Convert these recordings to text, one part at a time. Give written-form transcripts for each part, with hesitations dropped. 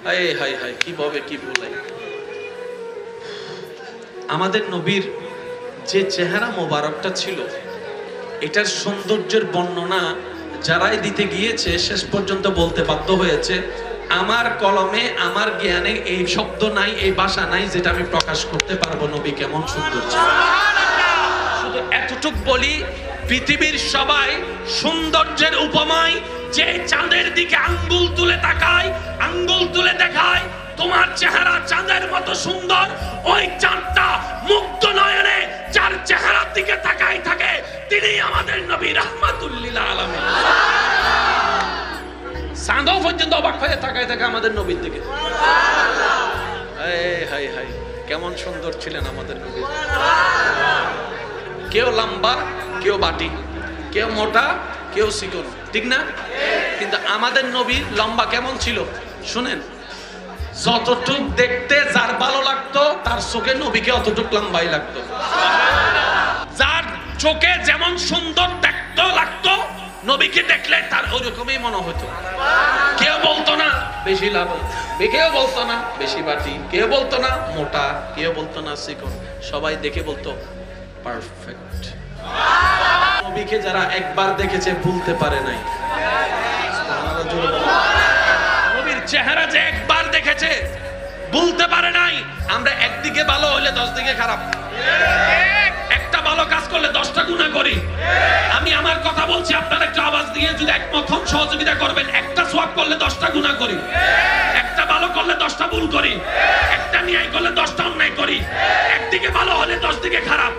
হায় হায় হায়, কি ভাবে কি বলাই। আমাদের নবীর যে চেহারা মোবারকটা ছিল, এটার সৌন্দর্যের বর্ণনা যারাই দিতে গিয়েছে শেষ পর্যন্ত বলতে বাধ্য হয়েছে, আমার কলমে আমার জ্ঞানে এই শব্দ নাই, এই ভাষা নাই যেটা আমি প্রকাশ করতে পারবো নবী কেমন সুন্দর ছিল। শুধু এতটুক বলি, পৃথিবীর সবাই সৌন্দর্যের উপমায় যে চাঁদের দিকে আঙ্গুল তুলে তাকায়, আঙ্গুল তুলে দেখায় তোমার চেহারা চাঁদের মতো সুন্দর, ওই চাঁদটা মুগ্ধ নয়নে যার চেহারার দিকে তাকায় থাকে তিনি আমাদের নবী রাহমাতুল লিল আলামিন। চাঁদও পর্যন্ত অবাক হয়ে তাকায় থাকে আমাদের নবীর দিকে। হায় হায় হায়, কেমন সুন্দর ছিলেন আমাদের নবী। কেউ লম্বা, কেউ বাটি, কেউ মোটা, কেউ চিকন, ঠিক না? কিন্তু আমাদের নবী লম্বা কেমন ছিল শুনেন, যতটুক দেখতে যার ভালো লাগতো তার চোখে নবীকে অতটুক লম্বাই লাগতো। যার চোখে যেমন সুন্দর দেখতে লাগতো নবীকে দেখলে তার ওরকমই মনে হতো। কেউ বলতো না বেশি লাভ, কেউ বলতো না বেশি বাটি, কেউ বলতো না মোটা, কেউ বলতো না চিকন, সবাই দেখে বলতো পারফেক্ট। নবীকে যারা একবার দেখেছে ভুলতে পারে নাই। নবীর চেহারা যে একবার দেখেছে ভুলতে পারে নাই। আমরা একদিকে ভালো হলে 10 দিকে খারাপ, একটা ভালো কাজ করলে 10টা গুনাহ করি। আমি আমার কথা বলছি, আপনারা একটু আওয়াজ দিয়ে যদি একমত হন সহযোগিতা করবেন। একটা সওয়াব করলে 10টা গুনাহ করি, একটা ভালো করলে 10টা ভুল করি, একটা ন্যায় করলে 10টা অন্যায় করি। একদিকে ভালো হলে 10 দিকে খারাপ,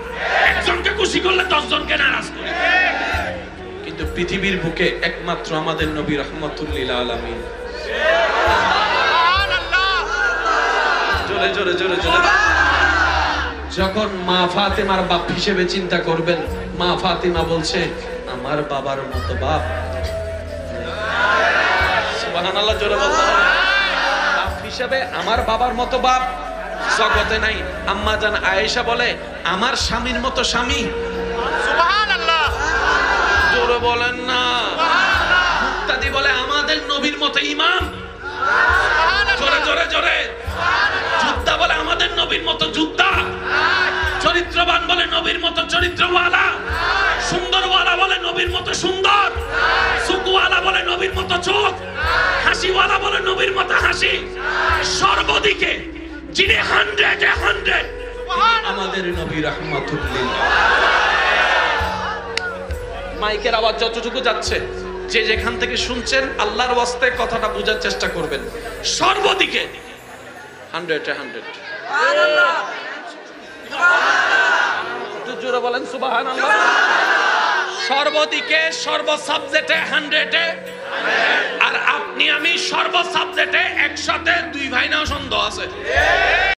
একজনকে খুশি করলে 10 জনকে নারাজ করি। কিন্তু পৃথিবীর বুকে একমাত্র আমাদের নবী রাহমাতুল লিল আলামিন। জোরে জোরে জোরে জোরে। যখন মা ফাতেমার বাপ হিসেবে চিন্তা করবেন, মা ফাতেমা বলছে আমার বাবার মতো বাপ। সুবহানাল্লাহ, জোরে বলতে হবে। বাপ হিসেবে আমার বাবার মতো বাপ জগতে নাই। আম্মা জান আয়েশা বলে আমার স্বামীর মতো স্বামী। সুবহানাল্লাহ, জোরে বলেন না। মুক্তাদি বলে আমাদের নবীর মতো ইমাম। জোরে জোরে জোরে। যোদ্ধা বলে আমাদের নবীর মতো যোদ্ধা। চরিত্রবান বলে নবীর মতো চরিত্রওয়ালা। সুন্দরওয়ালা বলে নবীর মতো সুন্দর। চোখওয়ালা বলে নবীর মতো চোখ। হাসিওয়ালা বলে নবীর মতো হাসি। সর্বদিকে যিনি 100 আমাদের নবী রাহমাতুল লিল। মাইকের আওয়াজ যতটুকু যাচ্ছে, যে যেখান থেকে শুনছেন আল্লাহর ওয়াস্তে কথাটা বোঝার চেষ্টা করবেন। সর্বদিকে 100 সুবহানাল্লাহ। জোরে বলেন সুবহানাল্লাহ। সর্বদিকে সর্ব সাবজেক্টে 100 আর আপনি আমি সর্ব সাবজেক্টে একসাথে 2 ভাই না সন্দেহ আছে।